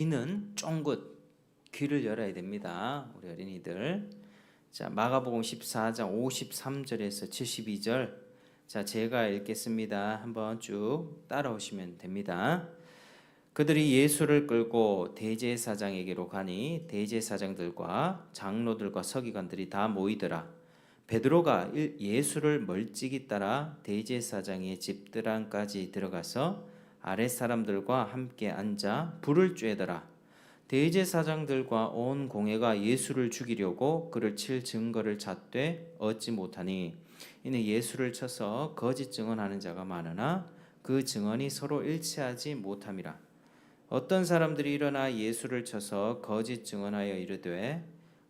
귀는 쫑긋 귀를 열어야 됩니다. 우리 어린이들. 자, 마가복음 14장 53절에서 72절. 자, 제가 읽겠습니다. 한번 쭉 따라오시면 됩니다. 그들이 예수를 끌고 대제사장에게로 가니 대제사장들과 장로들과 서기관들이 다 모이더라. 베드로가 예수를 멀찍이 따라 대제사장의 집들안까지 들어가서 아랫 사람들과 함께 앉아 불을 쬐더라. 대제사장들과 온 공회가 예수를 죽이려고 그를 칠 증거를 찾되 얻지 못하니 이는 예수를 쳐서 거짓 증언하는 자가 많으나 그 증언이 서로 일치하지 못함이라. 어떤 사람들이 일어나 예수를 쳐서 거짓 증언하여 이르되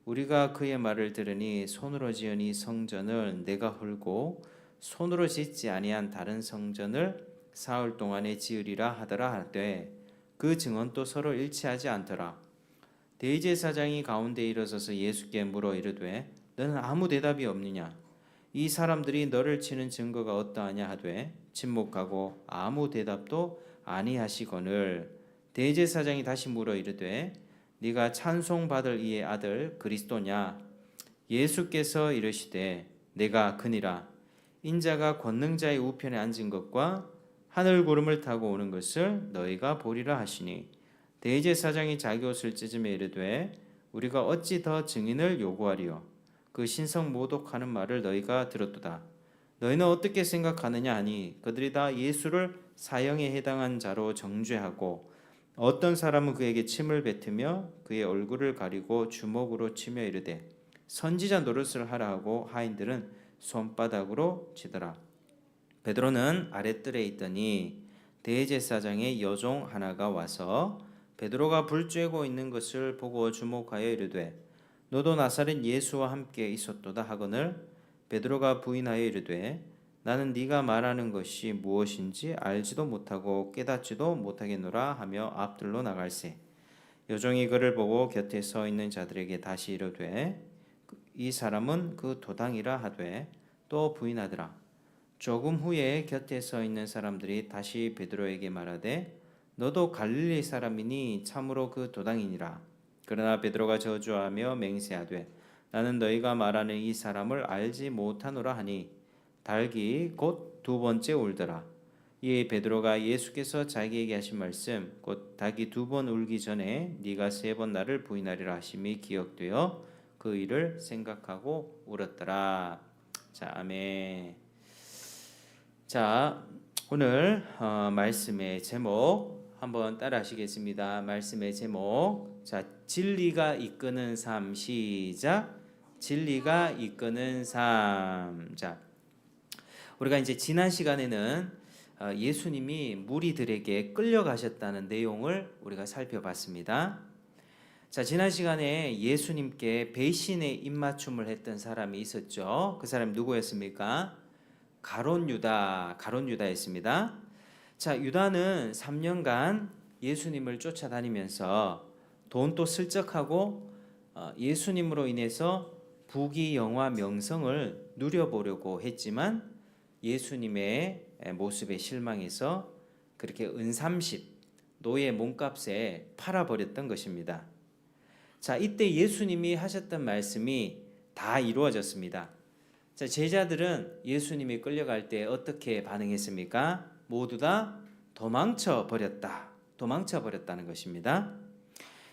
우리가 그의 말을 들으니 손으로 지은 이 성전을 내가 헐고 손으로 짓지 아니한 다른 성전을 사흘 동안에 지으리라 하더라 하되 그 증언도 서로 일치하지 않더라. 대제사장이 가운데 일어서서 예수께 물어 이르되 너는 아무 대답이 없느냐? 이 사람들이 너를 치는 증거가 어떠하냐 하되 침묵하고 아무 대답도 아니하시거늘. 대제사장이 다시 물어 이르되 네가 찬송받을 이의 아들 그리스도냐? 예수께서 이르시되 내가 그니라. 인자가 권능자의 우편에 앉은 것과 하늘 구름을 타고 오는 것을 너희가 보리라 하시니 대제사장이 자기 옷을 찢으며 이르되 우리가 어찌 더 증인을 요구하리요? 그 신성 모독하는 말을 너희가 들었도다. 너희는 어떻게 생각하느냐 하니 그들이 다 예수를 사형에 해당한 자로 정죄하고 어떤 사람은 그에게 침을 뱉으며 그의 얼굴을 가리고 주먹으로 치며 이르되 선지자 노릇을 하라 하고 하인들은 손바닥으로 치더라. 베드로는 아랫뜰에 있더니 대제사장의 여종 하나가 와서 베드로가 불 쬐고 있는 것을 보고 주목하여 이르되 너도 나사렛 예수와 함께 있었도다 하거늘. 베드로가 부인하여 이르되 나는 네가 말하는 것이 무엇인지 알지도 못하고 깨닫지도 못하겠노라 하며 앞들로 나갈새. 여종이 그를 보고 곁에 서 있는 자들에게 다시 이르되 이 사람은 그 도당이라 하되 또 부인하더라. 조금 후에 곁에 서 있는 사람들이 다시 베드로에게 말하되 너도 갈릴리 사람이니 참으로 그 도당이니라. 그러나 베드로가 저주하며 맹세하되 나는 너희가 말하는 이 사람을 알지 못하노라 하니 닭이 곧 두 번째 울더라. 이에 베드로가 예수께서 자기에게 하신 말씀 곧 닭이 두 번 울기 전에 네가 세 번 나를 부인하리라 하심이 기억되어 그 일을 생각하고 울었더라. 자, 아멘. 자, 오늘 말씀의 제목 한번 따라 하시겠습니다. 말씀의 제목. 자, 진리가 이끄는 삶. 시작. 진리가 이끄는 삶. 자, 우리가 이제 지난 시간에는 예수님이 무리들에게 끌려가셨다는 내용을 우리가 살펴봤습니다. 자, 지난 시간에 예수님께 배신의 입맞춤을 했던 사람이 있었죠. 그 사람이 누구였습니까? 가룟 유다였습니다. 자, 유다는 3년간 예수님을 쫓아다니면서 돈도 슬쩍하고 예수님으로 인해서 부귀영화 명성을 누려보려고 했지만 예수님의 모습에 실망해서 그렇게 은30 노예 몸값에 팔아버렸던 것입니다. 자, 이때 예수님이 하셨던 말씀이 다 이루어졌습니다. 자, 제자들은 예수님이 끌려갈 때 어떻게 반응했습니까? 모두 다 도망쳐 버렸다는 것입니다.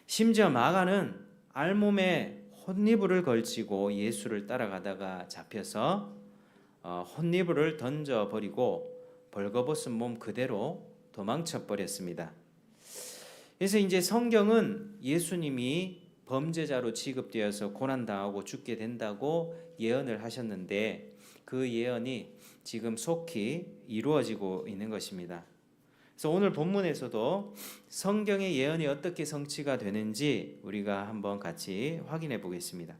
심지어 마가는 알몸에 혼니부를 걸치고 예수를 따라가다가 잡혀서 혼니부를 던져버리고 벌거벗은 몸 그대로 도망쳐 버렸습니다. 그래서 이제 성경은 예수님이 범죄자로 취급되어서 고난당하고 죽게 된다고 예언을 하셨는데 그 예언이 지금 속히 이루어지고 있는 것입니다. 그래서 오늘 본문에서도 성경의 예언이 어떻게 성취가 되는지 우리가 한번 같이 확인해 보겠습니다.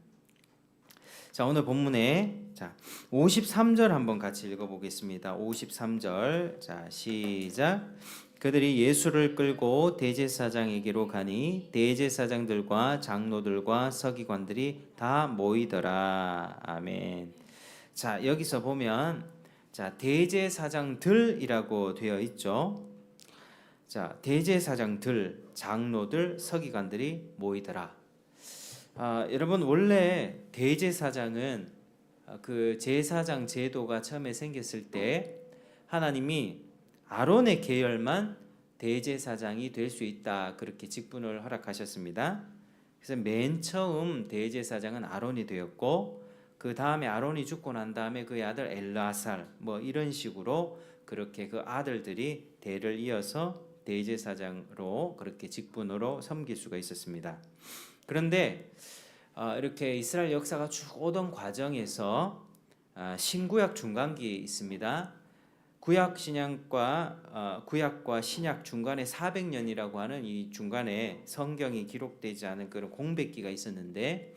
자, 오늘 본문에 53절 한번 같이 읽어보겠습니다. 53절. 자, 시작. 그들이 예수를 끌고 대제사장에게로 가니 대제사장들과 장로들과 서기관들이 다 모이더라. 아멘. 자, 여기서 보면 대제사장들이라고 되어 있죠. 자, 대제사장들, 장로들, 서기관들이 모이더라. 여러분 원래 대제사장은 그 제사장 제도가 처음에 생겼을 때 하나님이 아론의 계열만 대제사장이 될 수 있다 그렇게 직분을 허락하셨습니다. 그래서 맨 처음 대제사장은 아론이 되었고 그 다음에 아론이 죽고 난 다음에 그의 아들 엘르아살 뭐 이런 식으로 그렇게 그 아들들이 대를 이어서 대제사장으로 그렇게 직분으로 섬길 수가 있었습니다. 그런데 이렇게 이스라엘 역사가 쭉 오던 과정에서 신구약 중간기에 있습니다. 구약과 신약 중간에 400년이라고 하는 이 중간에 성경이 기록되지 않은 그런 공백기가 있었는데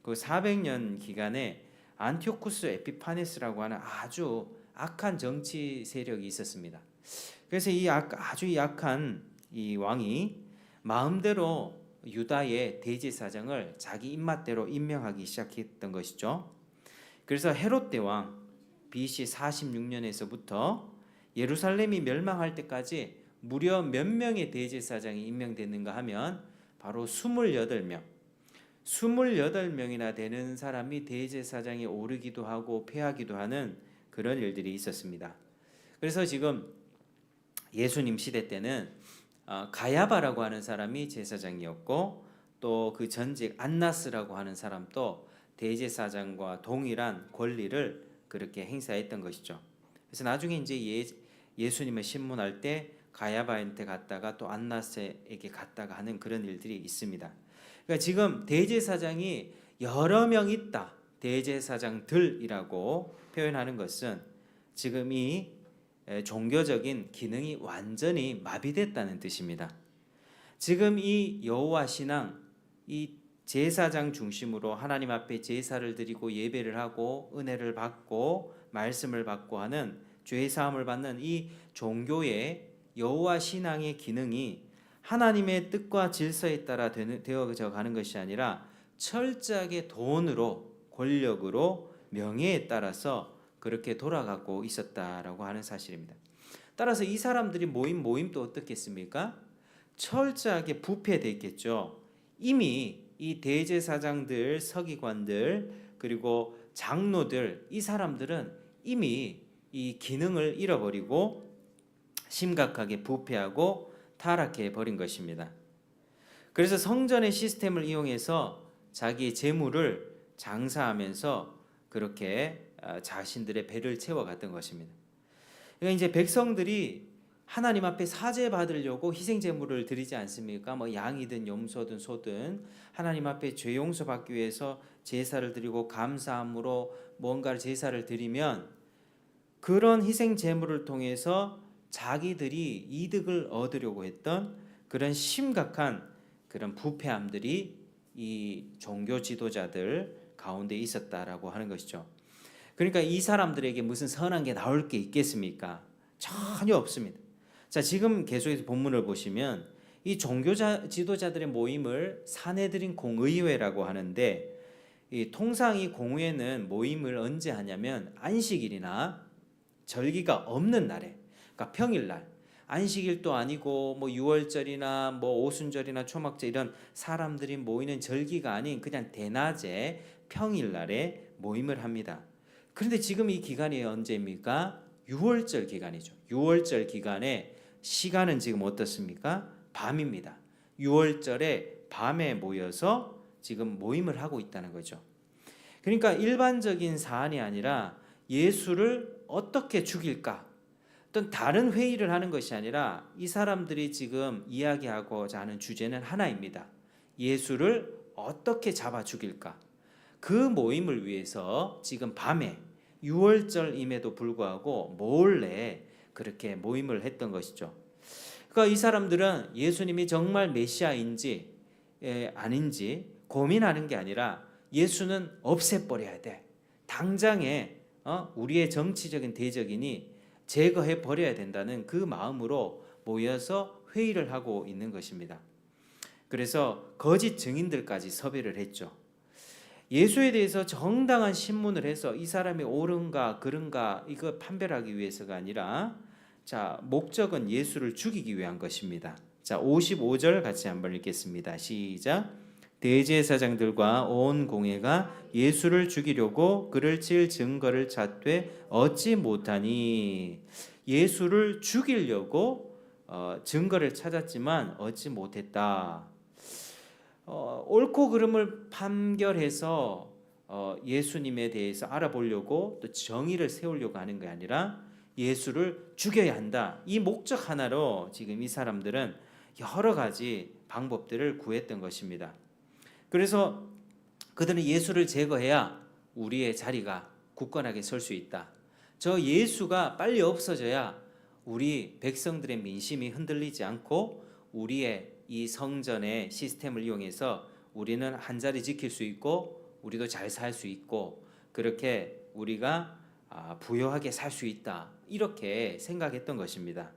그 400년 기간에 안티오쿠스 에피파네스라고 하는 아주 악한 정치 세력이 있었습니다. 그래서 이 아주 약한 이 왕이 마음대로 유다의 대제사장을 자기 입맛대로 임명하기 시작했던 것이죠. 그래서 헤롯 대왕 BC 46년에서부터 예루살렘이 멸망할 때까지 무려 몇 명의 대제사장이 임명됐는가 하면 바로 28명. 28명이나 되는 사람이 대제사장에 오르기도 하고 패하기도 하는 그런 일들이 있었습니다. 그래서 지금 예수님 시대 때는 가야바라고 하는 사람이 제사장이었고 또 그 전직 안나스라고 하는 사람도 대제사장과 동일한 권리를 그렇게 행사했던 것이죠. 그래서 나중에 이제 예수님을 신문할 때 가야바한테 갔다가 또 안나스에게 갔다가 하는 그런 일들이 있습니다. 그러니까 지금 대제사장이 여러 명 있다. 대제사장들이라고 표현하는 것은 지금 이 종교적인 기능이 완전히 마비됐다는 뜻입니다. 지금 이 여호와 신앙, 이 제사장 중심으로 하나님 앞에 제사를 드리고 예배를 하고 은혜를 받고 말씀을 받고 하는 죄 사함을 받는 이 종교의 여호와 신앙의 기능이 하나님의 뜻과 질서에 따라 되어져 가는 것이 아니라 철저하게 돈으로 권력으로 명예에 따라서 그렇게 돌아가고 있었다라고 하는 사실입니다. 따라서 이 사람들이 모임도 어떻겠습니까? 철저하게 부패되어 있겠죠. 이미 이 대제사장들, 서기관들 그리고 장로들 이 사람들은 이미 이 기능을 잃어버리고 심각하게 부패하고 타락해 버린 것입니다. 그래서 성전의 시스템을 이용해서 자기의 재물을 장사하면서 그렇게 자신들의 배를 채워갔던 것입니다. 그러니까 이제 백성들이 하나님 앞에 사죄 받으려고 희생 제물을 드리지 않습니까? 뭐 양이든 염소든 소든 하나님 앞에 죄 용서 받기 위해서 제사를 드리고 감사함으로 뭔가를 제사를 드리면 그런 희생 제물을 통해서 자기들이 이득을 얻으려고 했던 그런 심각한 그런 부패함들이 이 종교 지도자들 가운데 있었다라고 하는 것이죠. 그러니까 이 사람들에게 무슨 선한 게 나올 게 있겠습니까? 전혀 없습니다. 자, 지금 계속해서 본문을 보시면 이 종교 지도자들의 모임을 사내들인 공의회라고 하는데 통상 이 공회는 모임을 언제 하냐면 안식일이나 절기가 없는 날에, 그러니까 평일날, 안식일도 아니고 뭐 유월절이나 뭐 오순절이나 초막절 이런 사람들이 모이는 절기가 아닌 그냥 대낮에 평일날에 모임을 합니다. 그런데 지금 이 기간이 언제입니까? 유월절 기간이죠. 유월절 기간에 시간은 지금 어떻습니까? 밤입니다. 유월절에 밤에 모여서 지금 모임을 하고 있다는 거죠. 그러니까 일반적인 사안이 아니라 예수를 어떻게 죽일까? 어떤 다른 회의를 하는 것이 아니라 이 사람들이 지금 이야기하고자 하는 주제는 하나입니다. 예수를 어떻게 잡아 죽일까? 그 모임을 위해서 지금 밤에 유월절임에도 불구하고 몰래 그렇게 모임을 했던 것이죠. 그러니까 이 사람들은 예수님이 정말 메시아인지 아닌지 고민하는 게 아니라 예수는 없애버려야 돼. 당장에 우리의 정치적인 대적이니 제거해 버려야 된다는 그 마음으로 모여서 회의를 하고 있는 것입니다. 그래서 거짓 증인들까지 섭외를 했죠. 예수에 대해서 정당한 신문을 해서 이 사람이 옳은가 그른가 이거 판별하기 위해서가 아니라 자, 목적은 예수를 죽이기 위한 것입니다. 자, 55절 같이 한번 읽겠습니다. 시작. 대제사장들과 온 공회가 예수를 죽이려고 그를 칠 증거를 찾되 얻지 못하니, 예수를 죽이려고 증거를 찾았지만 얻지 못했다. 옳고 그름을 판결해서 예수님에 대해서 알아보려고 또 정의를 세우려고 하는 게 아니라 예수를 죽여야 한다. 이 목적 하나로 지금 이 사람들은 여러 가지 방법들을 구했던 것입니다. 그래서 그들은 예수를 제거해야 우리의 자리가 굳건하게 설 수 있다. 저 예수가 빨리 없어져야 우리 백성들의 민심이 흔들리지 않고 우리의 이 성전의 시스템을 이용해서 우리는 한 자리 지킬 수 있고 우리도 잘 살 수 있고 그렇게 우리가 부유하게 살 수 있다. 이렇게 생각했던 것입니다.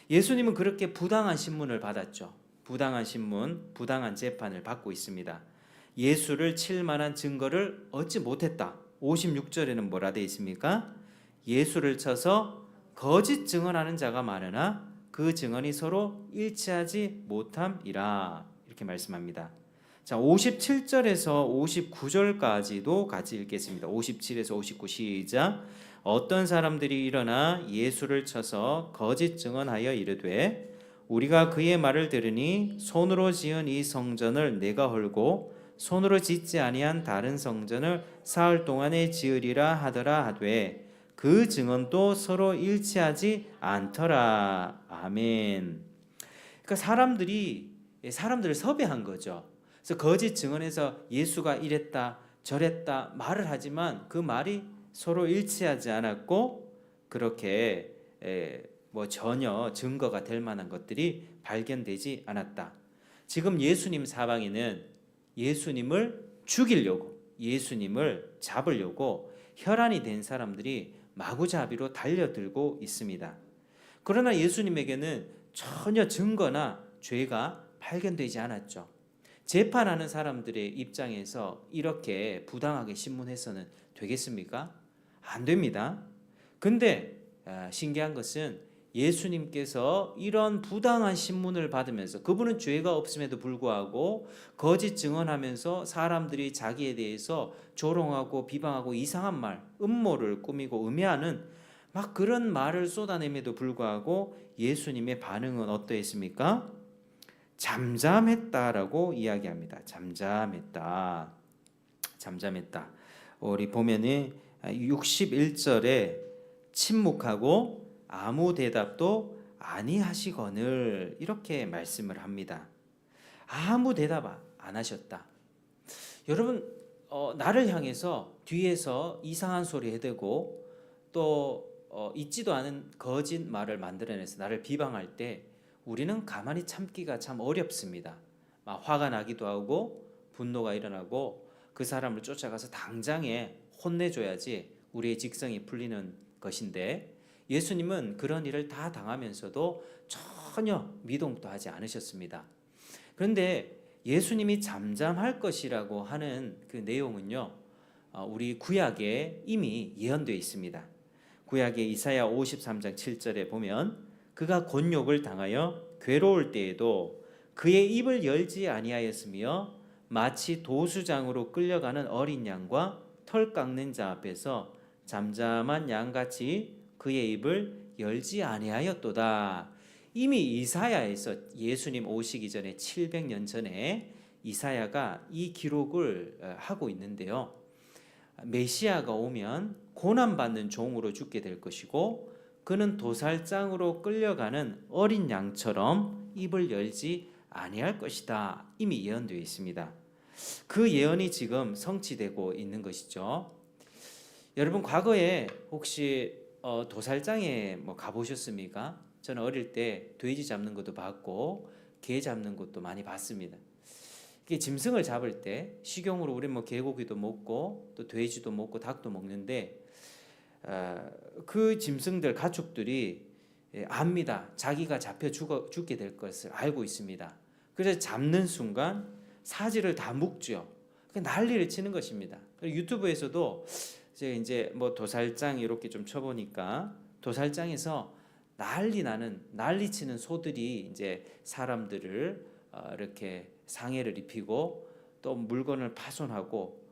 예수님은 그렇게 부당한 신문을 받았죠. 부당한 신문, 부당한 재판을 받고 있습니다. 예수를 칠 만한 증거를 얻지 못했다. 56절에는 뭐라 되어 있습니까? 예수를 쳐서 거짓 증언하는 자가 많으나 그 증언이 서로 일치하지 못함이라. 이렇게 말씀합니다. 자, 57절에서 59절까지도 같이 읽겠습니다. 57에서 59 시작. 어떤 사람들이 일어나 예수를 쳐서 거짓 증언하여 이르되 우리가 그의 말을 들으니 손으로 지은 이 성전을 내가 헐고 손으로 짓지 아니한 다른 성전을 사흘 동안에 지으리라 하더라 하되 그 증언도 서로 일치하지 않더라. 아멘. 그러니까 사람들을 섭외한 거죠. 그래서 거짓 증언해서 예수가 이랬다 저랬다 말을 하지만 그 말이 서로 일치하지 않았고 그렇게 전혀 증거가 될 만한 것들이 발견되지 않았다. 지금 예수님 사방에는 예수님을 죽이려고, 예수님을 잡으려고 혈안이 된 사람들이 마구잡이로 달려들고 있습니다. 그러나 예수님에게는 전혀 증거나 죄가 발견되지 않았죠. 재판하는 사람들의 입장에서 이렇게 부당하게 신문해서는 되겠습니까? 안 됩니다. 근데 신기한 것은 예수님께서 이런 부당한 신문을 받으면서 그분은 죄가 없음에도 불구하고 거짓 증언하면서 사람들이 자기에 대해서 조롱하고 비방하고 이상한 말, 음모를 꾸미고 음해하는 막 그런 말을 쏟아냄에도 불구하고 예수님의 반응은 어떠했습니까? 잠잠했다라고 이야기합니다. 잠잠했다. 우리 보면은 61절에 침묵하고 아무 대답도 아니하시거늘 이렇게 말씀을 합니다. 아무 대답 안 하셨다. 여러분 나를 향해서 뒤에서 이상한 소리 해대고 또 있지도 않은 거짓 말을 만들어내서 나를 비방할 때 우리는 가만히 참기가 참 어렵습니다. 막 화가 나기도 하고 분노가 일어나고 그 사람을 쫓아가서 당장에 혼내줘야지 우리의 직성이 풀리는 것인데 예수님은 그런 일을 다 당하면서도 전혀 미동도 하지 않으셨습니다. 그런데 예수님이 잠잠할 것이라고 하는 그 내용은요, 우리 구약에 이미 예언되어 있습니다. 구약의 이사야 53장 7절에 보면 그가 곤욕을 당하여 괴로울 때에도 그의 입을 열지 아니하였으며 마치 도수장으로 끌려가는 어린 양과 털 깎는 자 앞에서 잠잠한 양같이 그의 입을 열지 아니하였도다. 이미 이사야에서 예수님 오시기 전에 700년 전에 이사야가 이 기록을 하고 있는데요. 메시아가 오면 고난받는 종으로 죽게 될 것이고 그는 도살장으로 끌려가는 어린 양처럼 입을 열지 아니할 것이다. 이미 예언되어 있습니다. 그 예언이 지금 성취되고 있는 것이죠. 여러분 과거에 혹시 도살장에 가보셨습니까? 저는 어릴 때 돼지 잡는 것도 봤고 개 잡는 것도 많이 봤습니다. 이게 짐승을 잡을 때 식용으로 우리 개고기도 먹고 또 돼지도 먹고 닭도 먹는데 그 짐승들 가축들이 압니다. 자기가 잡혀 죽게 될 것을 알고 있습니다. 그래서 잡는 순간 사지를 다 묶죠. 난리를 치는 것입니다. 유튜브에서도 제가 이제 도살장 이렇게 좀 쳐보니까 도살장에서 난리치는 소들이 이제 사람들을 이렇게 상해를 입히고 또 물건을 파손하고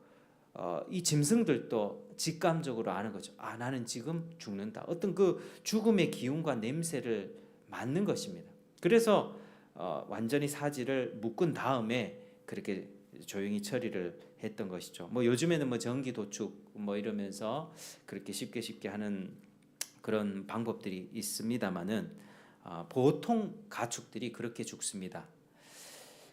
이 짐승들도 직감적으로 아는 거죠. 나는 지금 죽는다. 어떤 그 죽음의 기운과 냄새를 맡는 것입니다. 그래서 완전히 사지를 묶은 다음에 그렇게 조용히 처리를 했던 것이죠. 뭐 요즘에는 뭐 전기 도축 뭐 이러면서 그렇게 쉽게 하는 그런 방법들이 있습니다만은 보통 가축들이 그렇게 죽습니다.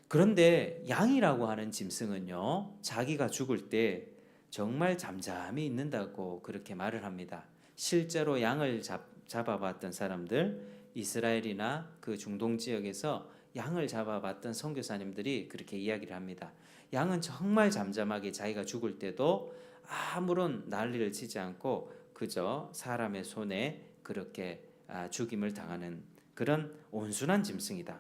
그런데 양이라고 하는 짐승은요, 자기가 죽을 때 정말 잠잠히 있는다고 그렇게 말을 합니다. 실제로 양을 잡아봤던 사람들, 이스라엘이나 그 중동 지역에서 양을 잡아봤던 선교사님들이 그렇게 이야기를 합니다. 양은 정말 잠잠하게 자기가 죽을 때도 아무런 난리를 치지 않고 그저 사람의 손에 그렇게 죽임을 당하는 그런 온순한 짐승이다.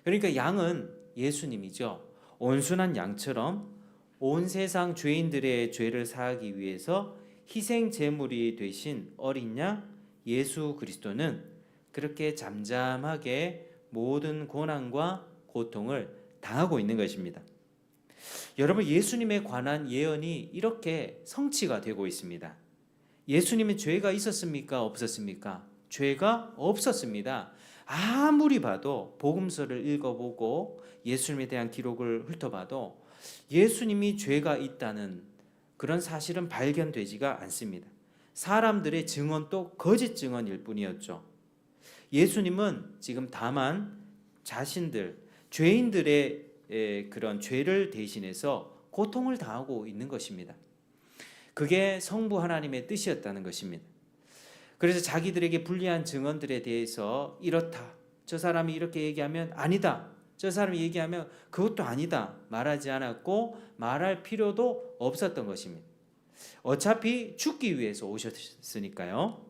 그러니까 양은 예수님이죠. 온순한 양처럼 온 세상 죄인들의 죄를 사하기 위해서 희생 제물이 되신 어린 양 예수 그리스도는 그렇게 잠잠하게 모든 고난과 고통을 당하고 있는 것입니다. 여러분, 예수님에 관한 예언이 이렇게 성취가 되고 있습니다. 예수님은 죄가 있었습니까? 없었습니까? 죄가 없었습니다. 아무리 봐도 복음서를 읽어보고 예수님에 대한 기록을 훑어봐도 예수님이 죄가 있다는 그런 사실은 발견되지가 않습니다. 사람들의 증언도 거짓 증언일 뿐이었죠. 예수님은 지금 다만 자신들, 죄인들의 그런 죄를 대신해서 고통을 당하고 있는 것입니다. 그게 성부 하나님의 뜻이었다는 것입니다. 그래서 자기들에게 불리한 증언들에 대해서 이렇다, 저 사람이 이렇게 얘기하면 아니다, 저 사람이 얘기하면 그것도 아니다 말하지 않았고 말할 필요도 없었던 것입니다. 어차피 죽기 위해서 오셨으니까요.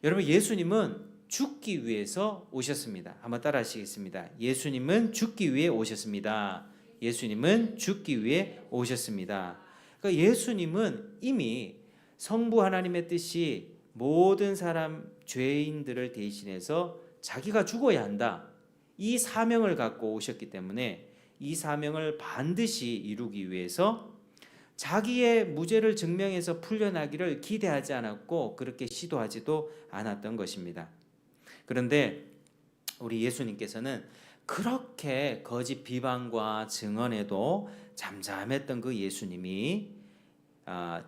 여러분, 예수님은 죽기 위해서 오셨습니다. 한번 따라 하시겠습니다. 예수님은 죽기 위해 오셨습니다. 예수님은 죽기 위해 오셨습니다. 그러니까 예수님은 이미 성부 하나님의 뜻이 모든 사람 죄인들을 대신해서 자기가 죽어야 한다, 이 사명을 갖고 오셨기 때문에 이 사명을 반드시 이루기 위해서 자기의 무죄를 증명해서 풀려나기를 기대하지 않았고 그렇게 시도하지도 않았던 것입니다. 그런데 우리 예수님께서는 그렇게 거짓 비방과 증언에도 잠잠했던 그 예수님이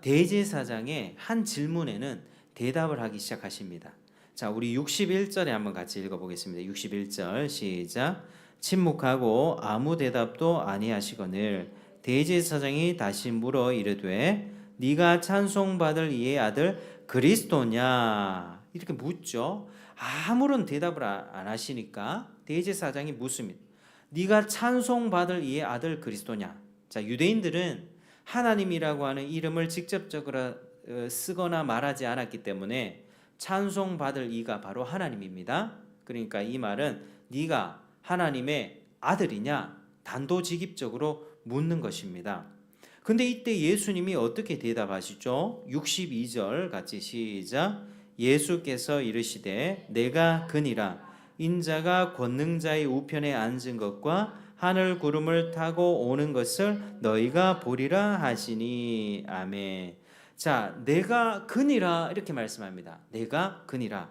대제사장의 한 질문에는 대답을 하기 시작하십니다. 자, 우리 61절에 한번 같이 읽어보겠습니다. 61절 시작. 침묵하고 아무 대답도 아니하시거늘 대제사장이 다시 물어 이르되 네가 찬송받을 이의 아들 그리스도냐, 이렇게 묻죠. 아무런 대답을 안 하시니까 대제사장이 묻습니다. 네가 찬송받을 이의 아들 그리스도냐. 자, 유대인들은 하나님이라고 하는 이름을 직접적으로 쓰거나 말하지 않았기 때문에 찬송받을 이가 바로 하나님입니다. 그러니까 이 말은 네가 하나님의 아들이냐 단도직입적으로 묻는 것입니다. 근데 이때 예수님이 어떻게 대답하시죠? 62절 같이 시작. 예수께서 이르시되 내가 그니라 인자가 권능자의 우편에 앉은 것과 하늘 구름을 타고 오는 것을 너희가 보리라 하시니. 아멘. 자, 내가 그니라 이렇게 말씀합니다. 내가 그니라.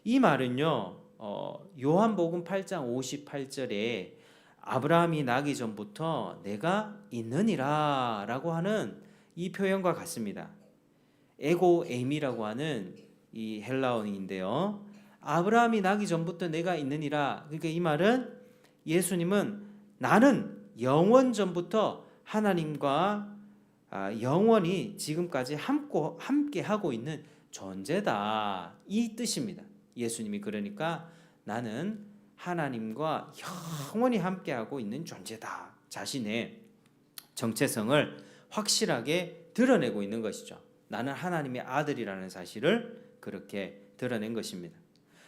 이 말은요, 요한복음 8장 58절에 아브라함이 나기 전부터 내가 있느니라 라고 하는 이 표현과 같습니다. 에고 에임이라고 하는 이 헬라어인데요, 아브라함이 나기 전부터 내가 있느니라. 그러니까 이 말은 예수님은 나는 영원 전부터 하나님과 영원히 지금까지 함께 하고 있는 존재다, 이 뜻입니다. 예수님이 그러니까 나는 하나님과 영원히 함께하고 있는 존재다, 자신의 정체성을 확실하게 드러내고 있는 것이죠. 나는 하나님의 아들이라는 사실을 그렇게 드러낸 것입니다.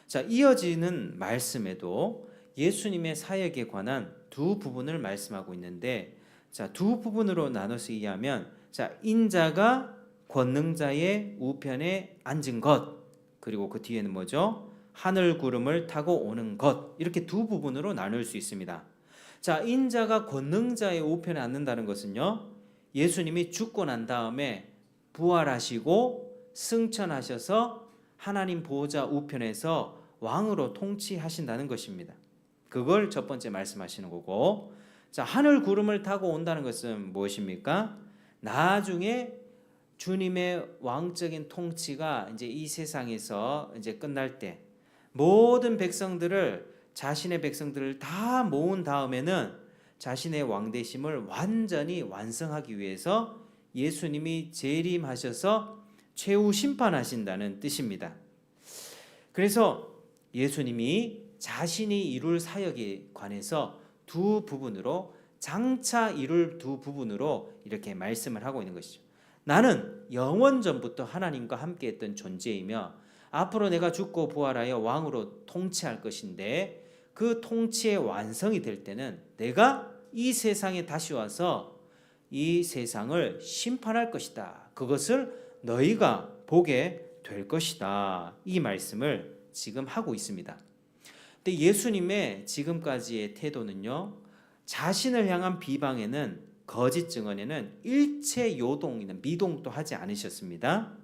자, 이어지는 말씀에도 예수님의 사역에 관한 두 부분을 말씀하고 있는데, 자, 두 부분으로 나눠서 이해하면, 자, 인자가 권능자의 우편에 앉은 것, 그리고 그 뒤에는 뭐죠? 하늘 구름을 타고 오는 것. 이렇게 두 부분으로 나눌 수 있습니다. 자, 인자가 권능자의 우편에 앉는다는 것은요, 예수님이 죽고 난 다음에 부활하시고 승천하셔서 하나님 보호자 우편에서 왕으로 통치하신다는 것입니다. 그걸 첫 번째 말씀하시는 거고, 자, 하늘 구름을 타고 온다는 것은 무엇입니까? 나중에 주님의 왕적인 통치가 이제 이 세상에서 이제 끝날 때 모든 백성들을, 자신의 백성들을 다 모은 다음에는 자신의 왕대심을 완전히 완성하기 위해서 예수님이 재림하셔서 최후 심판하신다는 뜻입니다. 그래서 예수님이 자신이 이룰 사역에 관해서 두 부분으로, 장차 이룰 두 부분으로 이렇게 말씀을 하고 있는 것이죠. 나는 영원전부터 하나님과 함께했던 존재이며 앞으로 내가 죽고 부활하여 왕으로 통치할 것인데, 그 통치의 완성이 될 때는 내가 이 세상에 다시 와서 이 세상을 심판할 것이다. 그것을 너희가 보게 될 것이다. 이 말씀을 지금 하고 있습니다. 근데 예수님의 지금까지의 태도는요, 자신을 향한 비방에는, 거짓 증언에는 일체 요동이나 미동도 하지 않으셨습니다.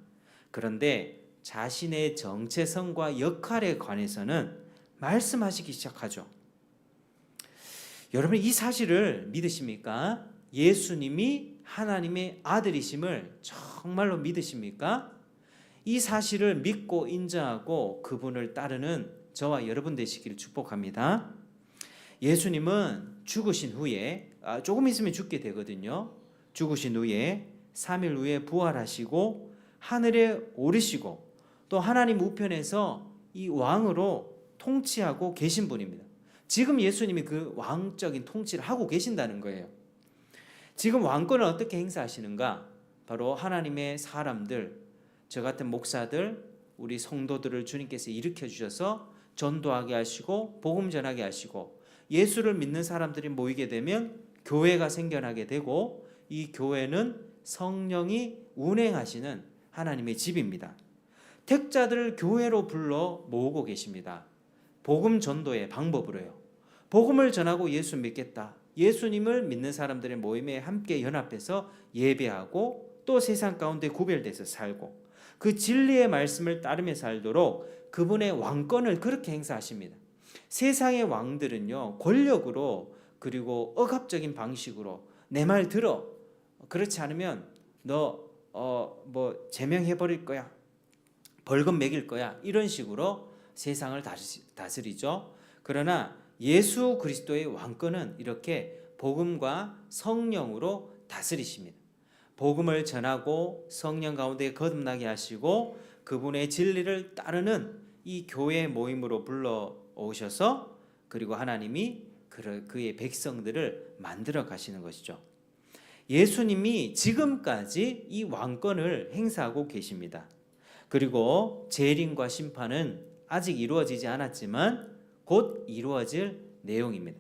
그런데 자신의 정체성과 역할에 관해서는 말씀하시기 시작하죠. 여러분, 이 사실을 믿으십니까? 예수님이 하나님의 아들이심을 정말로 믿으십니까? 이 사실을 믿고 인정하고 그분을 따르는 저와 여러분 되시기를 축복합니다. 예수님은 죽으신 후에, 조금 있으면 죽게 되거든요. 죽으신 후에 3일 후에 부활하시고 하늘에 오르시고 또 하나님 우편에서 이 왕으로 통치하고 계신 분입니다. 지금 예수님이 그 왕적인 통치를 하고 계신다는 거예요. 지금 왕권을 어떻게 행사하시는가? 바로 하나님의 사람들, 저 같은 목사들, 우리 성도들을 주님께서 일으켜 주셔서 전도하게 하시고 복음 전하게 하시고, 예수를 믿는 사람들이 모이게 되면 교회가 생겨나게 되고, 이 교회는 성령이 운행하시는 하나님의 집입니다. 택자들을 교회로 불러 모으고 계십니다. 복음 전도의 방법으로요. 복음을 전하고 예수 믿겠다, 예수님을 믿는 사람들의 모임에 함께 연합해서 예배하고 또 세상 가운데 구별돼서 살고 그 진리의 말씀을 따르며 살도록 그분의 왕권을 그렇게 행사하십니다. 세상의 왕들은요, 권력으로 그리고 억압적인 방식으로 내 말 들어, 그렇지 않으면 너 제명해 버릴 거야, 벌금 매길 거야, 이런 식으로 세상을 다스리죠. 그러나 예수 그리스도의 왕권은 이렇게 복음과 성령으로 다스리십니다. 복음을 전하고 성령 가운데 거듭나게 하시고 그분의 진리를 따르는 이 교회 모임으로 불러오셔서, 그리고 하나님이 그의 백성들을 만들어 가시는 것이죠. 예수님이 지금까지 이 왕권을 행사하고 계십니다. 그리고 재림과 심판은 아직 이루어지지 않았지만 곧 이루어질 내용입니다.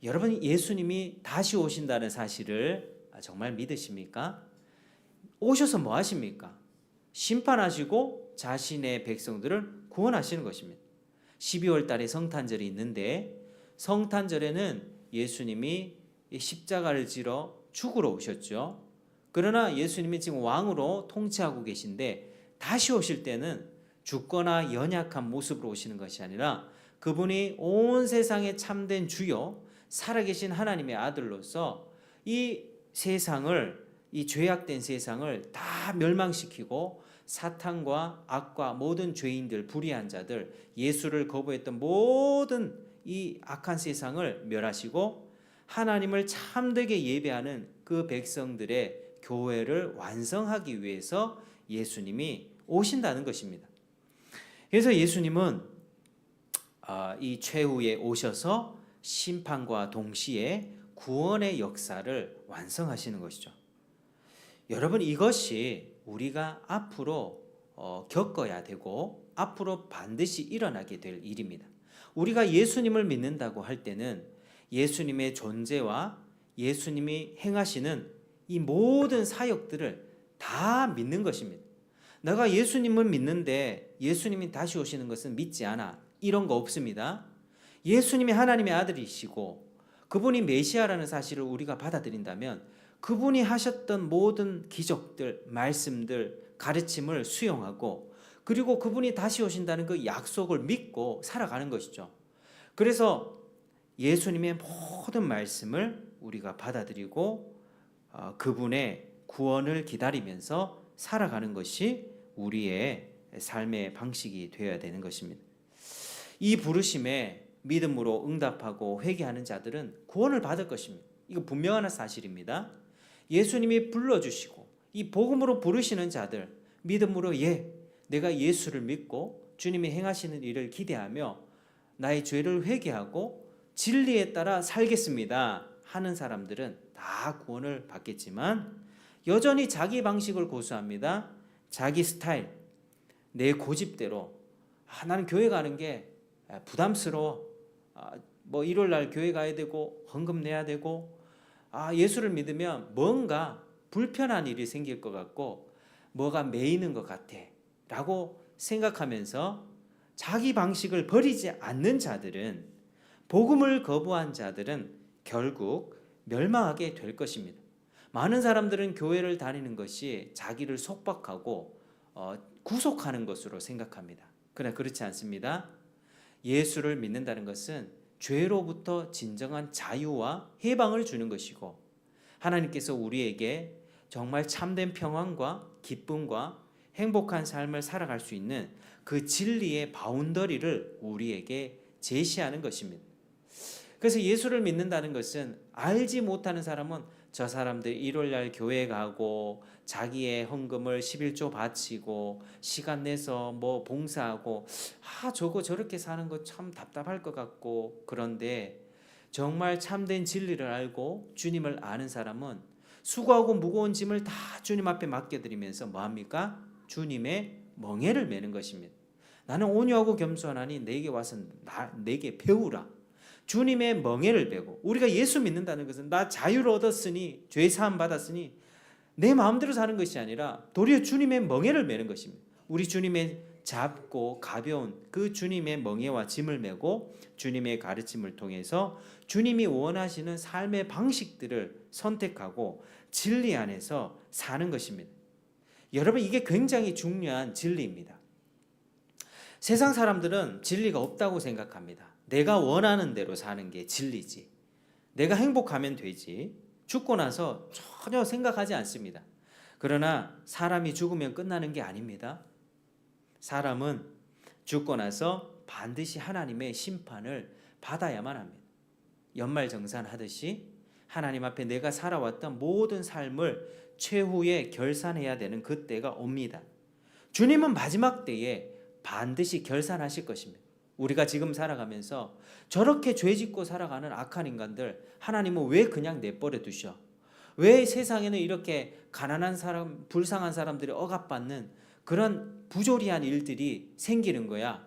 여러분, 예수님이 다시 오신다는 사실을 정말 믿으십니까? 오셔서 뭐 하십니까? 심판하시고 자신의 백성들을 구원하시는 것입니다. 12월 달에 성탄절이 있는데, 성탄절에는 예수님이 십자가를 지러 죽으러 오셨죠. 그러나 예수님이 지금 왕으로 통치하고 계신데, 다시 오실 때는 죽거나 연약한 모습으로 오시는 것이 아니라 그분이 온 세상의 참된 주요, 살아계신 하나님의 아들로서 이 세상을, 이 죄악된 세상을 다 멸망시키고 사탄과 악과 모든 죄인들, 불의한 자들, 예수를 거부했던 모든 이 악한 세상을 멸하시고 하나님을 참되게 예배하는 그 백성들의 교회를 완성하기 위해서 예수님이 오신다는 것입니다. 그래서 예수님은 이 최후에 오셔서 심판과 동시에 구원의 역사를 완성하시는 것이죠. 여러분, 이것이 우리가 앞으로 겪어야 되고 앞으로 반드시 일어나게 될 일입니다. 우리가 예수님을 믿는다고 할 때는 예수님의 존재와 예수님이 행하시는 이 모든 사역들을 다 믿는 것입니다. 내가 예수님을 믿는데 예수님이 다시 오시는 것은 믿지 않아. 이런 거 없습니다. 예수님이 하나님의 아들이시고 그분이 메시아라는 사실을 우리가 받아들인다면 그분이 하셨던 모든 기적들, 말씀들, 가르침을 수용하고 그리고 그분이 다시 오신다는 그 약속을 믿고 살아가는 것이죠. 그래서 예수님의 모든 말씀을 우리가 받아들이고 그분의 구원을 기다리면서 살아가는 것이 우리의 삶의 방식이 되어야 되는 것입니다. 이 부르심에 믿음으로 응답하고 회개하는 자들은 구원을 받을 것입니다. 이거 분명한 사실입니다. 예수님이 불러주시고 이 복음으로 부르시는 자들 믿음으로 내가 예수를 믿고 주님이 행하시는 일을 기대하며 나의 죄를 회개하고 진리에 따라 살겠습니다 하는 사람들은 다 구원을 받겠지만 여전히 자기 방식을 고수합니다. 자기 스타일, 내 고집대로 나는 교회 가는 게 부담스러워. 뭐 일요일 날 교회 가야 되고 헌금 내야 되고 예수를 믿으면 뭔가 불편한 일이 생길 것 같고 뭐가 매이는 것 같아 라고 생각하면서 자기 방식을 버리지 않는 자들은, 복음을 거부한 자들은 결국 멸망하게 될 것입니다. 많은 사람들은 교회를 다니는 것이 자기를 속박하고 구속하는 것으로 생각합니다. 그러나 그렇지 않습니다. 예수를 믿는다는 것은 죄로부터 진정한 자유와 해방을 주는 것이고 하나님께서 우리에게 정말 참된 평안과 기쁨과 행복한 삶을 살아갈 수 있는 그 진리의 바운더리를 우리에게 제시하는 것입니다. 그래서 예수를 믿는다는 것은 알지 못하는 사람은 저 사람들 일요일날 교회 가고 자기의 헌금을 11조 바치고 시간 내서 뭐 봉사하고 저거 저렇게 사는 거 참 답답할 것 같고, 그런데 정말 참된 진리를 알고 주님을 아는 사람은 수고하고 무거운 짐을 다 주님 앞에 맡겨드리면서 뭐합니까? 주님의 멍에를 매는 것입니다. 나는 온유하고 겸손하니 내게 와서 내게 배우라. 주님의 멍에를 베고, 우리가 예수 믿는다는 것은 나 자유를 얻었으니 죄 사함 받았으니 내 마음대로 사는 것이 아니라 도리어 주님의 멍에를 매는 것입니다. 우리 주님의 작고 가벼운 그 주님의 멍에와 짐을 메고 주님의 가르침을 통해서 주님이 원하시는 삶의 방식들을 선택하고 진리 안에서 사는 것입니다. 여러분, 이게 굉장히 중요한 진리입니다. 세상 사람들은 진리가 없다고 생각합니다. 내가 원하는 대로 사는 게 진리지, 내가 행복하면 되지, 죽고 나서 전혀 생각하지 않습니다. 그러나 사람이 죽으면 끝나는 게 아닙니다. 사람은 죽고 나서 반드시 하나님의 심판을 받아야만 합니다. 연말정산하듯이 하나님 앞에 내가 살아왔던 모든 삶을 최후에 결산해야 되는 그때가 옵니다. 주님은 마지막 때에 반드시 결산하실 것입니다. 우리가 지금 살아가면서 저렇게 죄짓고 살아가는 악한 인간들 하나님은 왜 그냥 내버려 두셔? 왜 세상에는 이렇게 가난한 사람, 불쌍한 사람들이 억압받는 그런 부조리한 일들이 생기는 거야?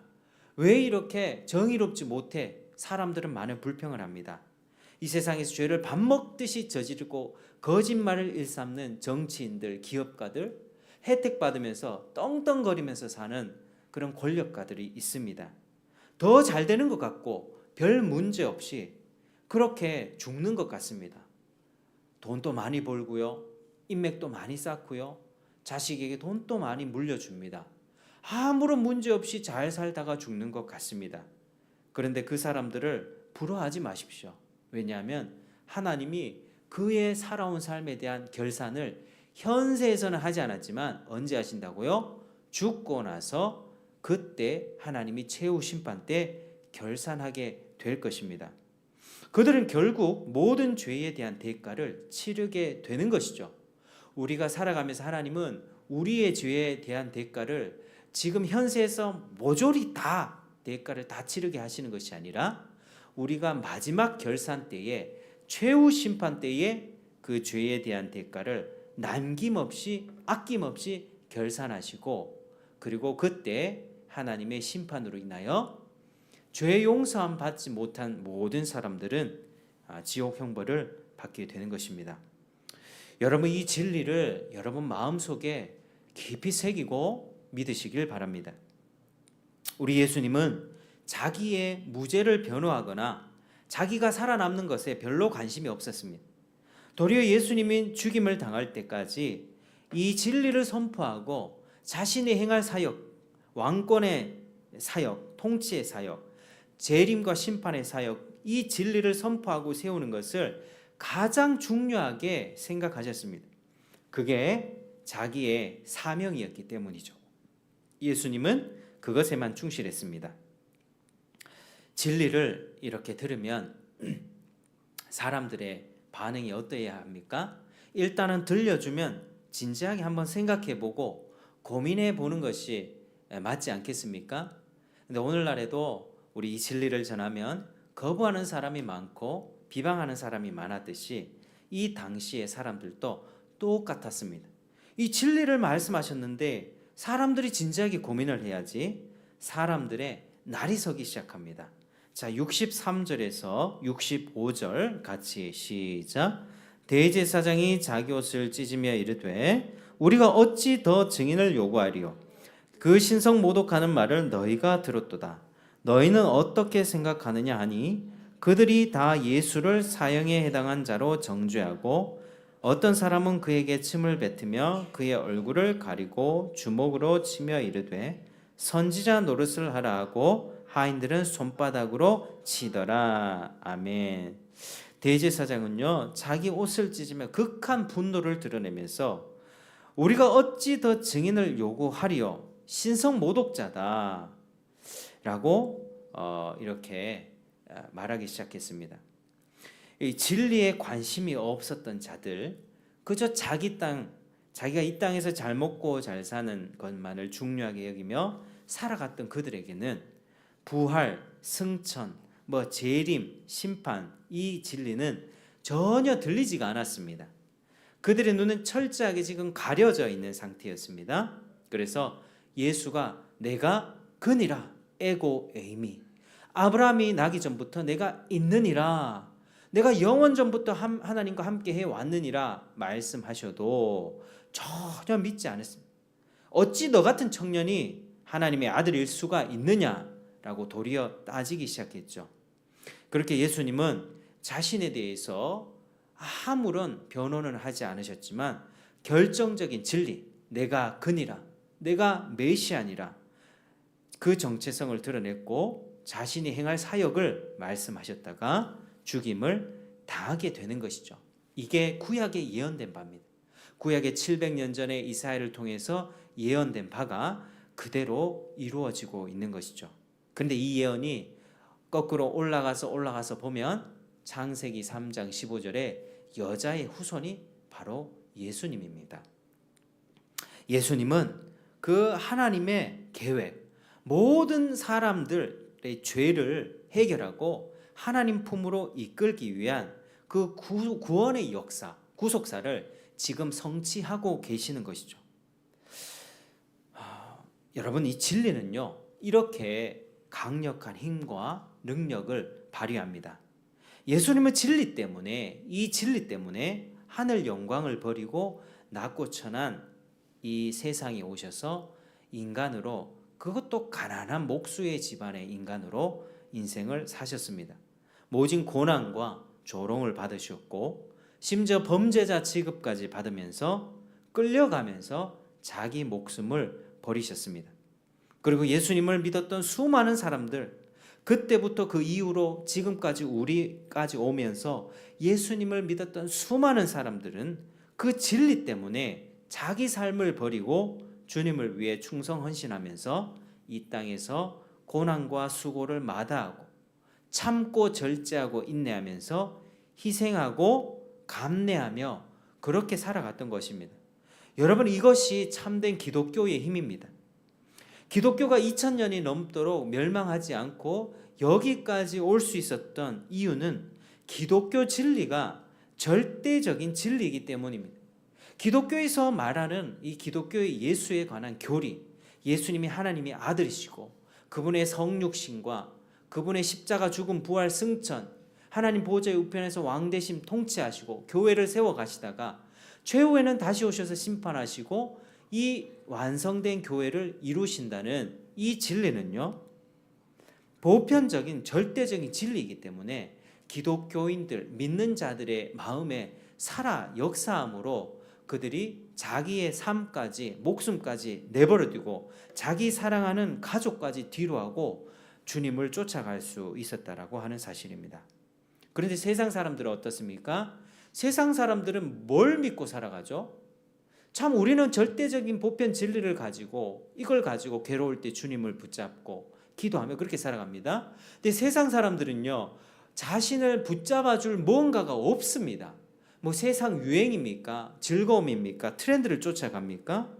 왜 이렇게 정의롭지 못해? 사람들은 많은 불평을 합니다. 이 세상에서 죄를 밥 먹듯이 저지르고 거짓말을 일삼는 정치인들, 기업가들, 혜택 받으면서 떵떵거리면서 사는 그런 권력가들이 있습니다. 더 잘 되는 것 같고 별 문제 없이 그렇게 죽는 것 같습니다. 돈도 많이 벌고요, 인맥도 많이 쌓고요, 자식에게 돈도 많이 물려줍니다. 아무런 문제 없이 잘 살다가 죽는 것 같습니다. 그런데 그 사람들을 부러워하지 마십시오. 왜냐하면 하나님이 그의 살아온 삶에 대한 결산을 현세에서는 하지 않았지만 언제 하신다고요? 죽고 나서 그때 하나님이 최후 심판 때 결산하게 될 것입니다. 그들은 결국 모든 죄에 대한 대가를 치르게 되는 것이죠. 우리가 살아가면서 하나님은 우리의 죄에 대한 대가를 지금 현세에서 모조리 다 대가를 다 치르게 하시는 것이 아니라 우리가 마지막 결산 때에, 최후 심판 때에 그 죄에 대한 대가를 남김없이 아낌없이 결산하시고, 그리고 그때 하나님의 심판으로 인하여 죄 용서함 받지 못한 모든 사람들은 지옥 형벌을 받게 되는 것입니다. 여러분, 이 진리를 여러분 마음속에 깊이 새기고 믿으시길 바랍니다. 우리 예수님은 자기의 무죄를 변호하거나 자기가 살아남는 것에 별로 관심이 없었습니다. 도리어 예수님이 죽임을 당할 때까지 이 진리를 선포하고 자신이 행할 사역, 왕권의 사역, 통치의 사역, 재림과 심판의 사역, 이 진리를 선포하고 세우는 것을 가장 중요하게 생각하셨습니다. 그게 자기의 사명이었기 때문이죠. 예수님은 그것에만 충실했습니다. 진리를 이렇게 들으면 사람들의 반응이 어떠해야 합니까? 일단은 들려주면 진지하게 한번 생각해보고 고민해보는 것이 맞지 않겠습니까? 근데 오늘날에도 우리 이 진리를 전하면 거부하는 사람이 많고 비방하는 사람이 많았듯이 이 당시의 사람들도 똑같았습니다. 이 진리를 말씀하셨는데 사람들이 진지하게 고민을 해야지 사람들의 날이 서기 시작합니다. 자, 63절에서 65절 같이 시작. 대제사장이 자기 옷을 찢으며 이르되 우리가 어찌 더 증인을 요구하리요? 그 신성 모독하는 말을 너희가 들었도다. 너희는 어떻게 생각하느냐 하니 그들이 다 예수를 사형에 해당한 자로 정죄하고 어떤 사람은 그에게 침을 뱉으며 그의 얼굴을 가리고 주먹으로 치며 이르되 선지자 노릇을 하라 하고 하인들은 손바닥으로 치더라. 아멘. 대제사장은요 자기 옷을 찢으며 극한 분노를 드러내면서 우리가 어찌 더 증인을 요구하리요? 신성 모독자다 라고 이렇게 말하기 시작했습니다. 이 진리에 관심이 없었던 자들, 그저 자기가 이 땅에서 잘 먹고 잘 사는 것만을 중요하게 여기며 살아갔던 그들에게는 부활, 승천, 재림, 심판, 이 진리는 전혀 들리지가 않았습니다. 그들의 눈은 철저하게 지금 가려져 있는 상태였습니다. 그래서 예수가 내가 그니라, 에고 에이미, 아브라함이 나기 전부터 내가 있느니라, 내가 영원 전부터 하나님과 함께 해왔느니라 말씀하셔도 전혀 믿지 않았습니다. 어찌 너 같은 청년이 하나님의 아들일 수가 있느냐라고 도리어 따지기 시작했죠. 그렇게 예수님은 자신에 대해서 아무런 변호는 하지 않으셨지만 결정적인 진리, 내가 그니라, 내가 메시아니라, 그 정체성을 드러냈고 자신이 행할 사역을 말씀하셨다가 죽임을 당하게 되는 것이죠. 이게 구약에 예언된 바입니다. 구약의 700년 전에 이사야를 통해서 예언된 바가 그대로 이루어지고 있는 것이죠. 그런데 이 예언이 거꾸로 올라가서 보면 창세기 3장 15절에 여자의 후손이 바로 예수님입니다. 예수님은 그 하나님의 계획, 모든 사람들의 죄를 해결하고 하나님 품으로 이끌기 위한 그 구원의 역사, 구속사를 지금 성취하고 계시는 것이죠. 여러분, 이 진리는요 이렇게 강력한 힘과 능력을 발휘합니다. 예수님은 이 진리 때문에 하늘 영광을 버리고 낮고 천한 이 세상에 오셔서 인간으로, 그것도 가난한 목수의 집안의 인간으로 인생을 사셨습니다. 모진 고난과 조롱을 받으셨고 심지어 범죄자 취급까지 받으면서 끌려가면서 자기 목숨을 버리셨습니다. 그리고 예수님을 믿었던 수많은 사람들, 그때부터 그 이후로 지금까지 우리까지 오면서 예수님을 믿었던 수많은 사람들은 그 진리 때문에 자기 삶을 버리고 주님을 위해 충성 헌신하면서 이 땅에서 고난과 수고를 마다하고 참고 절제하고 인내하면서 희생하고 감내하며 그렇게 살아갔던 것입니다. 여러분, 이것이 참된 기독교의 힘입니다. 기독교가 2000년이 넘도록 멸망하지 않고 여기까지 올 수 있었던 이유는 기독교 진리가 절대적인 진리이기 때문입니다. 기독교에서 말하는 이 기독교의 예수에 관한 교리, 예수님이 하나님의 아들이시고 그분의 성육신과 그분의 십자가 죽음 부활 승천, 하나님 보좌의 우편에서 왕대심 통치하시고 교회를 세워가시다가 최후에는 다시 오셔서 심판하시고 이 완성된 교회를 이루신다는 이 진리는요, 보편적인 절대적인 진리이기 때문에 기독교인들, 믿는 자들의 마음에 살아 역사함으로 그들이 자기의 삶까지, 목숨까지 내버려두고 자기 사랑하는 가족까지 뒤로하고 주님을 쫓아갈 수 있었다라고 하는 사실입니다. 그런데 세상 사람들은 어떻습니까? 세상 사람들은 뭘 믿고 살아가죠? 참 우리는 절대적인 보편 진리를 가지고 이걸 가지고 괴로울 때 주님을 붙잡고 기도하며 그렇게 살아갑니다. 근데 세상 사람들은요, 자신을 붙잡아줄 무언가가 없습니다. 뭐 세상 유행입니까? 즐거움입니까? 트렌드를 쫓아갑니까?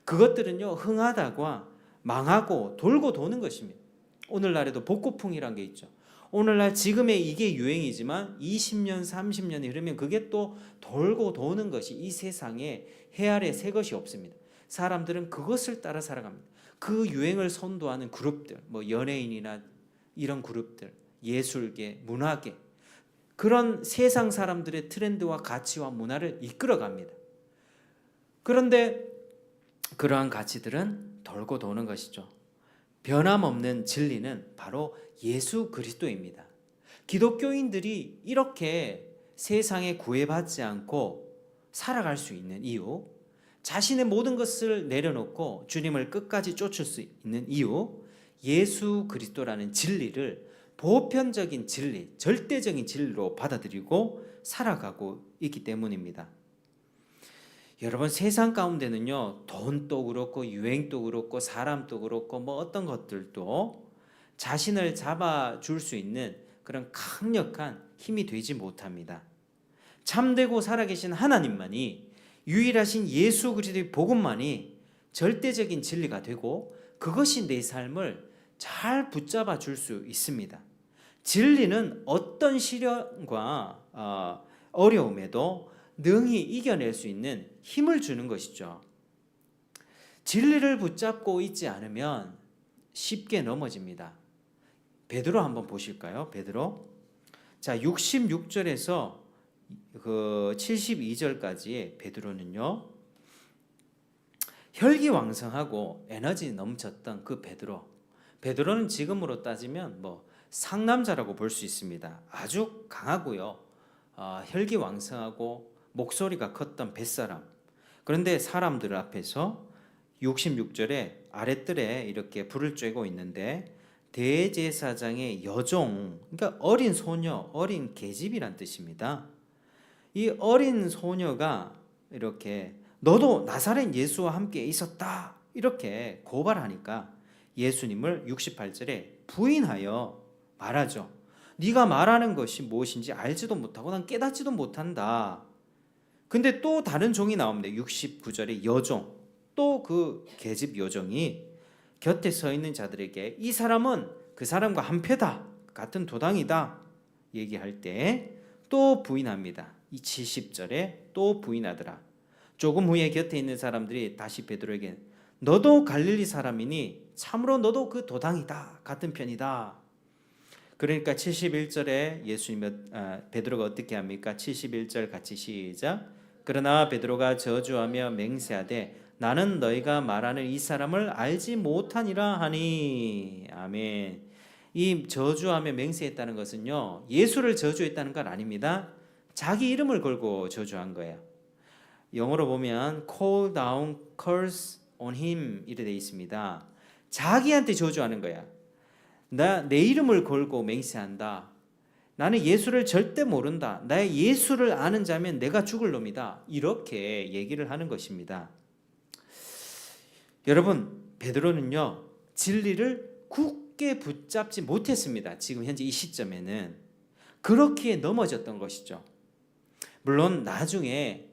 그것들은요, 흥하다가 망하고 돌고 도는 것입니다. 오늘날에도 복고풍이란 게 있죠. 오늘날 지금의 이게 유행이지만 20년, 30년이 흐르면 그게 또 돌고 도는 것이 이 세상에 해 아래 새 것이 없습니다. 사람들은 그것을 따라 살아갑니다. 그 유행을 선도하는 그룹들, 뭐 연예인이나 이런 그룹들, 예술계, 문화계, 그런 세상 사람들의 트렌드와 가치와 문화를 이끌어갑니다. 그런데 그러한 가치들은 돌고 도는 것이죠. 변함없는 진리는 바로 예수 그리스도입니다. 기독교인들이 이렇게 세상에 구애받지 않고 살아갈 수 있는 이유, 자신의 모든 것을 내려놓고 주님을 끝까지 쫓을 수 있는 이유, 예수 그리스도라는 진리를 보편적인 진리, 절대적인 진리로 받아들이고 살아가고 있기 때문입니다. 여러분, 세상 가운데는요, 돈도 그렇고 유행도 그렇고 사람도 그렇고 뭐 어떤 것들도 자신을 잡아줄 수 있는 그런 강력한 힘이 되지 못합니다. 참되고 살아계신 하나님만이, 유일하신 예수 그리스도의 복음만이 절대적인 진리가 되고 그것이 내 삶을 잘 붙잡아 줄 수 있습니다. 진리는 어떤 시련과 어려움에도 능히 이겨낼 수 있는 힘을 주는 것이죠. 진리를 붙잡고 있지 않으면 쉽게 넘어집니다. 베드로 한번 보실까요? 베드로. 자, 66절에서 그 72절까지 베드로는요, 혈기왕성하고 에너지 넘쳤던 그 베드로. 베드로는 지금으로 따지면 뭐 상남자라고 볼 수 있습니다. 아주 강하고요, 혈기왕성하고 목소리가 컸던 뱃사람. 그런데 사람들 앞에서 66절에 아랫뜰에 이렇게 불을 쬐고 있는데, 대제사장의 여종, 그러니까 어린 소녀, 어린 계집이란 뜻입니다. 이 어린 소녀가 이렇게 너도 나사렛 예수와 함께 있었다 이렇게 고발하니까 예수님을 68절에 부인하여 말하죠. 네가 말하는 것이 무엇인지 알지도 못하고 난 깨닫지도 못한다. 근데 또 다른 종이 나옵니다. 69절에 여종, 또 그 계집 여종이 곁에 서 있는 자들에게 이 사람은 그 사람과 한패다, 같은 도당이다 얘기할 때 또 부인합니다. 이 70절에 또 부인하더라. 조금 후에 곁에 있는 사람들이 다시 베드로에게 너도 갈릴리 사람이니 참으로 너도 그 도당이다, 같은 편이다. 그러니까 71절에 베드로가 어떻게 합니까? 71절 같이 시작. 그러나 베드로가 저주하며 맹세하되 나는 너희가 말하는 이 사람을 알지 못하니라 하니. 아멘. 이 저주하며 맹세했다는 것은요, 예수를 저주했다는 건 아닙니다. 자기 이름을 걸고 저주한 거예요. 영어로 보면 call down curse on him 이렇게 되어 있습니다. 자기한테 저주하는 거야. 내 이름을 걸고 맹세한다. 나는 예수를 절대 모른다. 나의 예수를 아는 자면 내가 죽을 놈이다. 이렇게 얘기를 하는 것입니다. 여러분, 베드로는요, 진리를 굳게 붙잡지 못했습니다. 지금 현재 이 시점에는. 그렇게 넘어졌던 것이죠. 물론 나중에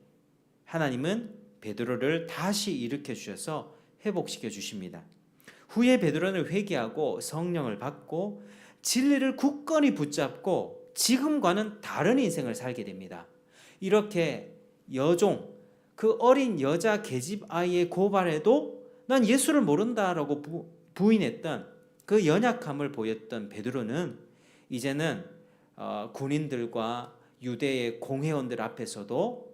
하나님은 베드로를 다시 일으켜 주셔서 회복시켜 주십니다. 후에 베드로는 회개하고 성령을 받고 진리를 굳건히 붙잡고 지금과는 다른 인생을 살게 됩니다. 이렇게 여종, 그 어린 여자 계집 아이의 고발에도 난 예수를 모른다라고 부인했던 그 연약함을 보였던 베드로는 이제는 군인들과 유대의 공회원들 앞에서도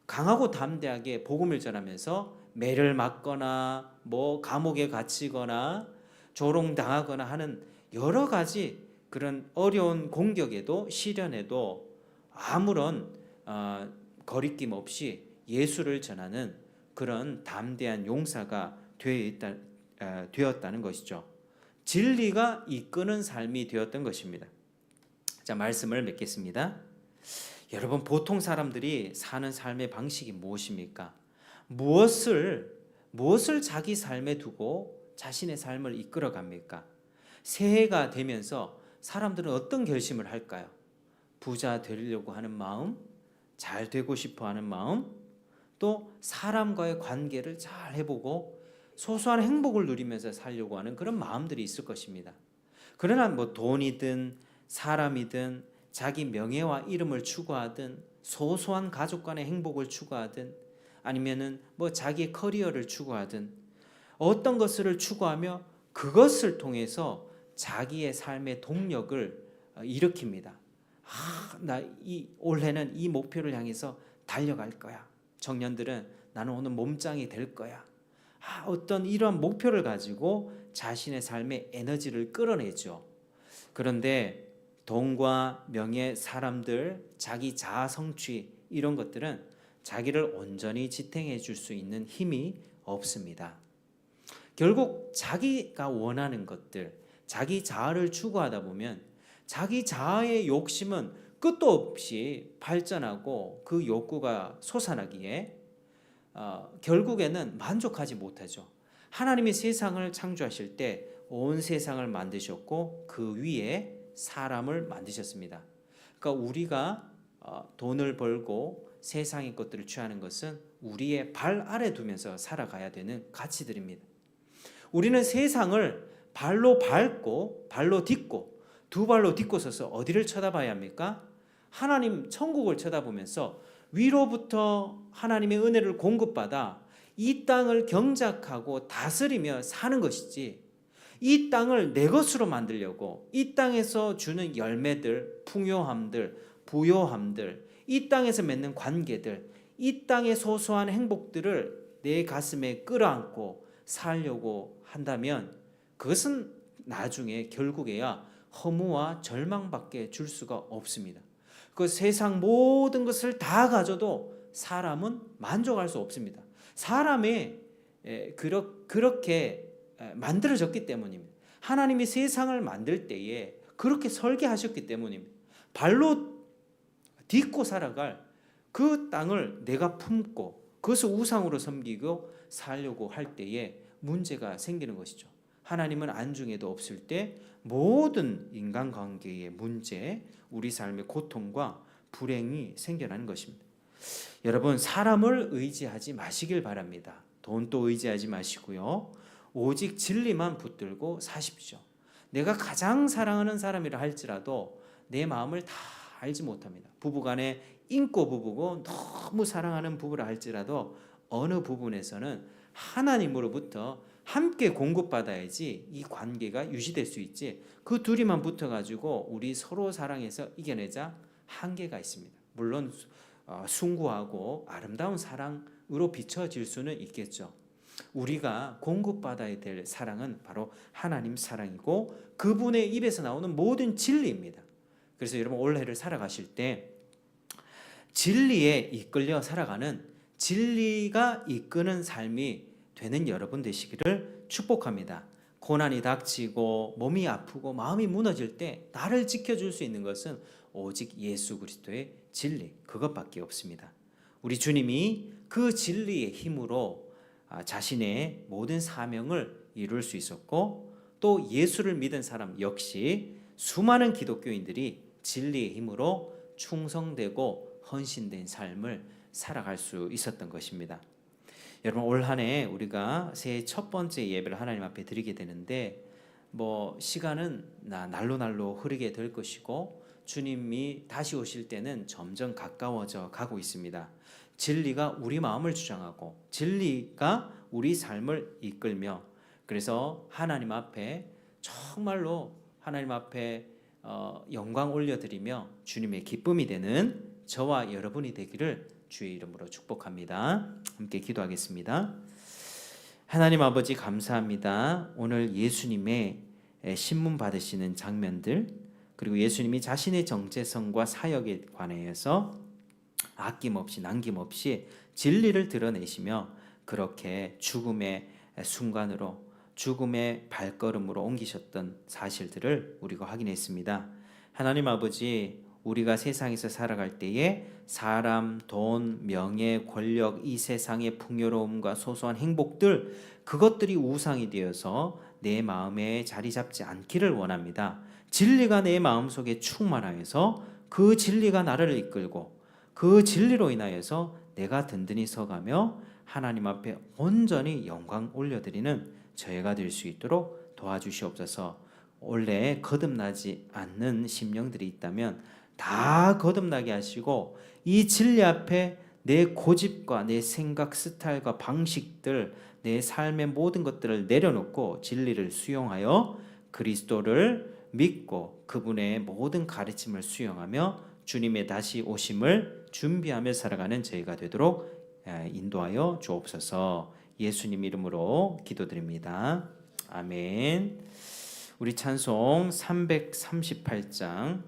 강하고 담대하게 복음을 전하면서 매를 맞거나 뭐 감옥에 갇히거나 조롱당하거나 하는 여러 가지 그런 어려운 공격에도 시련에도 아무런 거리낌 없이 예수를 전하는 그런 담대한 용사가 되었다는 것이죠. 진리가 이끄는 삶이 되었던 것입니다. 자, 말씀을 맺겠습니다. 여러분, 보통 사람들이 사는 삶의 방식이 무엇입니까? 무엇을 자기 삶에 두고 자신의 삶을 이끌어 갑니까? 새해가 되면서 사람들은 어떤 결심을 할까요? 부자 되려고 하는 마음, 잘 되고 싶어 하는 마음, 또 사람과의 관계를 잘 해보고 소소한 행복을 누리면서 살려고 하는 그런 마음들이 있을 것입니다. 그러나 뭐 돈이든 사람이든 자기 명예와 이름을 추구하든 소소한 가족 간의 행복을 추구하든 아니면은 뭐 자기의 커리어를 추구하든 어떤 것을 추구하며 그것을 통해서 자기의 삶의 동력을 일으킵니다. 나 올해는 이 목표를 향해서 달려갈 거야. 청년들은 나는 오늘 몸짱이 될 거야. 어떤 이런 목표를 가지고 자신의 삶의 에너지를 끌어내죠. 그런데 돈과 명예, 사람들, 자기 자아 성취 이런 것들은 자기를 온전히 지탱해 줄 수 있는 힘이 없습니다. 결국 자기가 원하는 것들, 자기 자아를 추구하다 보면 자기 자아의 욕심은 끝도 없이 발전하고 그 욕구가 솟아나기에 결국에는 만족하지 못하죠. 하나님이 세상을 창조하실 때 온 세상을 만드셨고 그 위에 사람을 만드셨습니다. 그러니까 우리가 돈을 벌고 세상의 것들을 취하는 것은 우리의 발 아래 두면서 살아가야 되는 가치들입니다. 우리는 세상을 발로 밟고 발로 딛고 두 발로 딛고 서서 어디를 쳐다봐야 합니까? 하나님 천국을 쳐다보면서 위로부터 하나님의 은혜를 공급받아 이 땅을 경작하고 다스리며 사는 것이지, 이 땅을 내 것으로 만들려고 이 땅에서 주는 열매들, 풍요함들, 부요함들, 이 땅에서 맺는 관계들, 이 땅의 소소한 행복들을 내 가슴에 끌어안고 살려고 한다면 그것은 나중에 결국에야 허무와 절망밖에 줄 수가 없습니다. 그 세상 모든 것을 다 가져도 사람은 만족할 수 없습니다. 사람이 그렇게 만들어졌기 때문입니다. 하나님이 세상을 만들 때에 그렇게 설계하셨기 때문입니다. 발로 딛고 살아갈 그 땅을 내가 품고 그것을 우상으로 섬기고 살려고 할 때에 문제가 생기는 것이죠. 하나님은 안중에도 없을 때 모든 인간관계의 문제, 우리 삶의 고통과 불행이 생겨나는 것입니다. 여러분, 사람을 의지하지 마시길 바랍니다. 돈도 의지하지 마시고요. 오직 진리만 붙들고 사십시오. 내가 가장 사랑하는 사람이라 할지라도 내 마음을 다 알지 못합니다. 부부간에 인고 부부고 너무 사랑하는 부부라 할지라도 어느 부분에서는 하나님으로부터 함께 공급받아야지 이 관계가 유지될 수 있지, 그 둘이만 붙어가지고 우리 서로 사랑해서 이겨내자, 한계가 있습니다. 물론 숭고하고 아름다운 사랑으로 비춰질 수는 있겠죠. 우리가 공급받아야 될 사랑은 바로 하나님 사랑이고 그분의 입에서 나오는 모든 진리입니다. 그래서 여러분, 올해를 살아가실 때 진리에 이끌려 살아가는, 진리가 이끄는 삶이 되는 여러분 되시기를 축복합니다. 고난이 닥치고 몸이 아프고 마음이 무너질 때 나를 지켜줄 수 있는 것은 오직 예수 그리스도의 진리, 그것밖에 없습니다. 우리 주님이 그 진리의 힘으로 자신의 모든 사명을 이룰 수 있었고, 또 예수를 믿은 사람 역시 수많은 기독교인들이 진리의 힘으로 충성되고 헌신된 삶을 살아갈 수 있었던 것입니다. 여러분, 올 한 해 우리가 새해 첫 번째 예배를 하나님 앞에 드리게 되는데 시간은 날로 흐르게 될 것이고 주님이 다시 오실 때는 점점 가까워져 가고 있습니다. 진리가 우리 마음을 주장하고 진리가 우리 삶을 이끌며, 그래서 하나님 앞에 정말로 하나님 앞에 영광 올려드리며 주님의 기쁨이 되는 저와 여러분이 되기를 주의 이름으로 축복합니다. 함께 기도하겠습니다. 하나님 아버지 감사합니다. 오늘 예수님의 신문 받으시는 장면들, 그리고 예수님이 자신의 정체성과 사역에 관해서 아낌없이 남김없이 진리를 드러내시며 그렇게 죽음의 순간으로, 죽음의 발걸음으로 옮기셨던 사실들을 우리가 확인했습니다. 하나님 아버지, 우리가 세상에서 살아갈 때에 사람, 돈, 명예, 권력, 이 세상의 풍요로움과 소소한 행복들, 그것들이 우상이 되어서 내 마음에 자리 잡지 않기를 원합니다. 진리가 내 마음속에 충만하여서 그 진리가 나를 이끌고 그 진리로 인하여서 내가 든든히 서가며 하나님 앞에 온전히 영광 올려드리는 저희가 될 수 있도록 도와주시옵소서. 원래 거듭나지 않는 심령들이 있다면 다 거듭나게 하시고 이 진리 앞에 내 고집과 내 생각 스타일과 방식들, 내 삶의 모든 것들을 내려놓고 진리를 수용하여 그리스도를 믿고 그분의 모든 가르침을 수용하며 주님의 다시 오심을 준비하며 살아가는 저희가 되도록 인도하여 주옵소서. 예수님 이름으로 기도드립니다. 아멘. 우리 찬송 338장